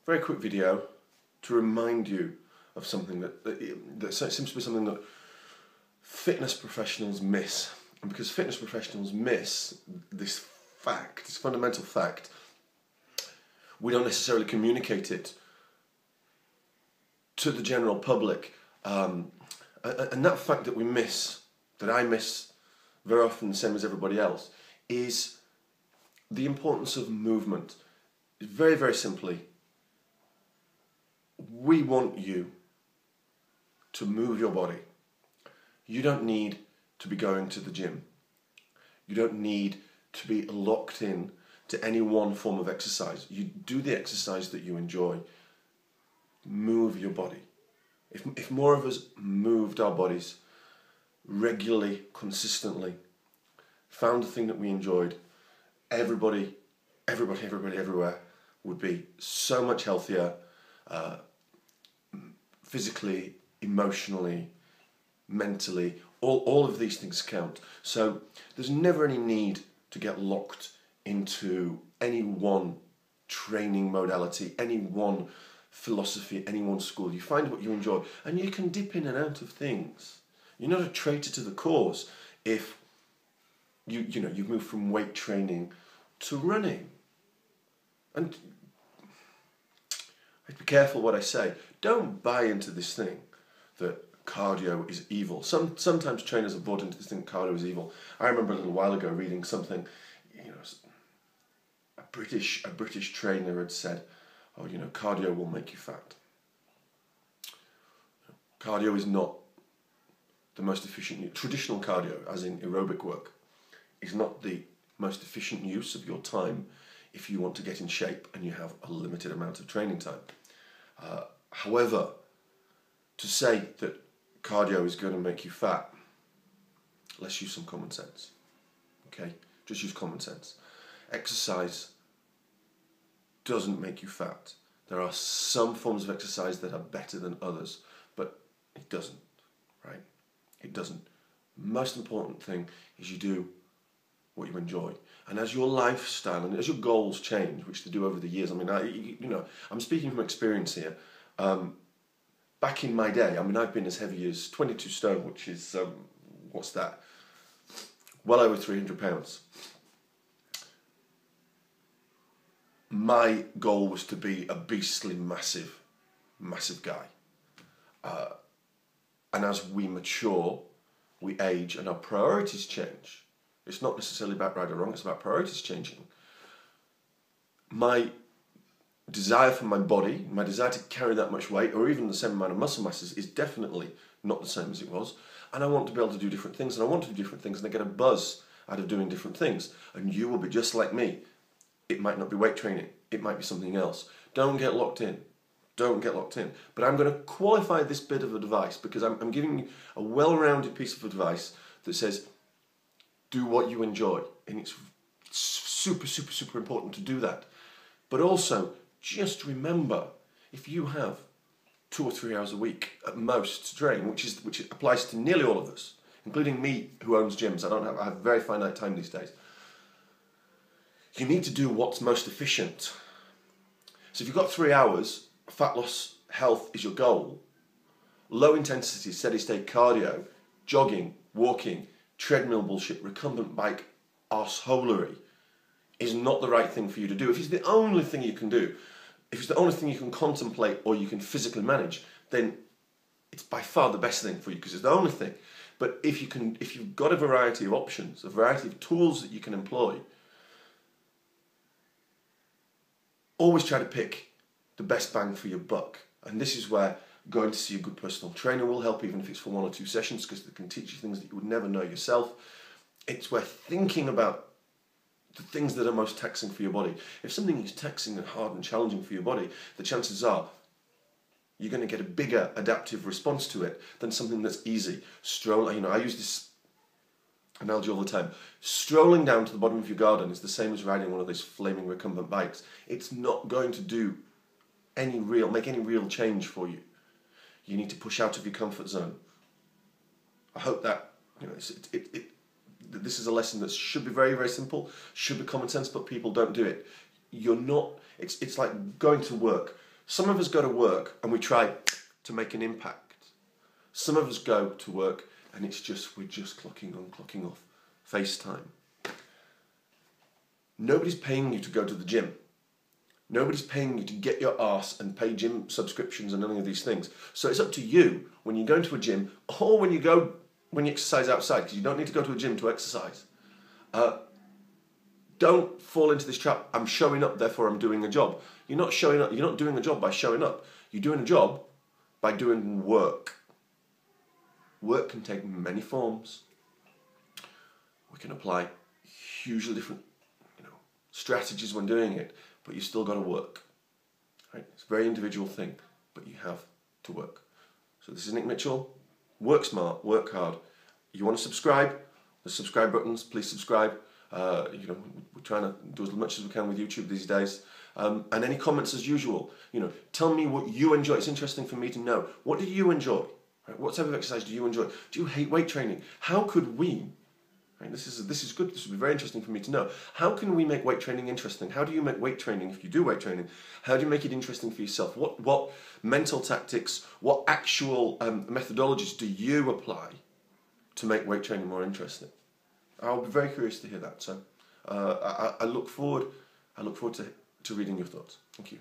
very quick video to remind you of something that seems to be something that fitness professionals miss. And because fitness professionals miss this fact, this fundamental fact, we don't necessarily communicate it to the general public. And that fact that we miss, that I miss very often, the same as everybody else, is the importance of movement. Very, very simply, we want you to move your body. You don't need to be going to the gym. You don't need to be locked in to any one form of exercise. You do the exercise that you enjoy. Move your body. If more of us moved our bodies regularly, consistently, found the thing that we enjoyed, everybody everywhere would be so much healthier, physically, emotionally, mentally. All of these things count. So there's never any need to get locked into any one training modality, any one philosophy, any one school. You find what you enjoy, and you can dip in and out of things. You're not a traitor to the cause if you've moved from weight training to running. And I'd be careful what I say. Don't buy into this thing that cardio is evil. Sometimes trainers have bought into this thing that cardio is evil. I remember a little while ago reading something, a British trainer had said, cardio will make you fat. Cardio is not the most efficient. Traditional cardio, as in aerobic work, is not the most efficient use of your time if you want to get in shape and you have a limited amount of training time. However, to say that cardio is going to make you fat, let's use some common sense. Okay? Just use common sense. Exercise doesn't make you fat. There are some forms of exercise that are better than others, but it doesn't, right? It doesn't. Most important thing is you do what you enjoy. And as your lifestyle and as your goals change, which they do over the years, I'm speaking from experience here. Back in my day, I've been as heavy as 22 stone, which is, what's that? Well over 300 pounds. My goal was to be a beastly, massive guy. And as we mature, we age and our priorities change. It's not necessarily about right or wrong, it's about priorities changing. My desire for my body, my desire to carry that much weight, or even the same amount of muscle mass is definitely not the same as it was. And I want to be able to do different things, and I want to do different things, and I get a buzz out of doing different things. And you will be just like me. It might not be weight training, it might be something else. Don't get locked in. Don't get locked in. But I'm going to qualify this bit of advice because I'm giving you a well-rounded piece of advice that says, do what you enjoy. And it's super, super, super important to do that. But also, just remember, if you have 2 or 3 hours a week at most to train, which applies to nearly all of us, including me who owns gyms, I have very finite time these days. You need to do what's most efficient. So if you've got 3 hours, fat loss, health is your goal, low intensity, steady state cardio, jogging, walking, treadmill bullshit, recumbent bike arseholery is not the right thing for you to do. If it's the only thing you can do, if it's the only thing you can contemplate or you can physically manage, then it's by far the best thing for you because it's the only thing. But if you've got a variety of options, a variety of tools that you can employ, always try to pick the best bang for your buck. And this is where going to see a good personal trainer will help, even if it's for 1 or 2 sessions, because they can teach you things that you would never know yourself. It's where thinking about the things that are most taxing for your body. If something is taxing and hard and challenging for your body, the chances are you're going to get a bigger adaptive response to it than something that's easy. I use this analogy all the time. Strolling down to the bottom of your garden is the same as riding one of those flaming recumbent bikes. It's not going to make any real change for you. You need to push out of your comfort zone. I hope that this is a lesson that should be very, very simple, should be common sense, but people don't do it. It's like going to work Some of us go to work and we try to make an impact. Some of us go to work and it's just, we're just clocking on, clocking off. FaceTime. Nobody's paying you to go to the gym. Nobody's paying you to get your arse and pay gym subscriptions and any of these things. So it's up to you when you go into a gym or when you exercise outside, because you don't need to go to a gym to exercise. Don't fall into this trap. I'm showing up, therefore I'm doing a job. You're not showing up. You're not doing a job by showing up. You're doing a job by doing work. Work can take many forms. We can apply hugely different, strategies when doing it, but you still got to work. Right? It's a very individual thing, but you have to work. So this is Nick Mitchell. Work smart, work hard. You want to subscribe? The subscribe buttons. Please subscribe. We're trying to do as much as we can with YouTube these days. And any comments as usual. Tell me what you enjoy. It's interesting for me to know. What do you enjoy? Right? What type of exercise do you enjoy? Do you hate weight training? How could we? Right? This is good. This would be very interesting for me to know. How can we make weight training interesting? How do you make weight training, if you do weight training, how do you make it interesting for yourself? What mental tactics, what actual methodologies do you apply to make weight training more interesting? I'll be very curious to hear that. So I look forward to reading your thoughts. Thank you.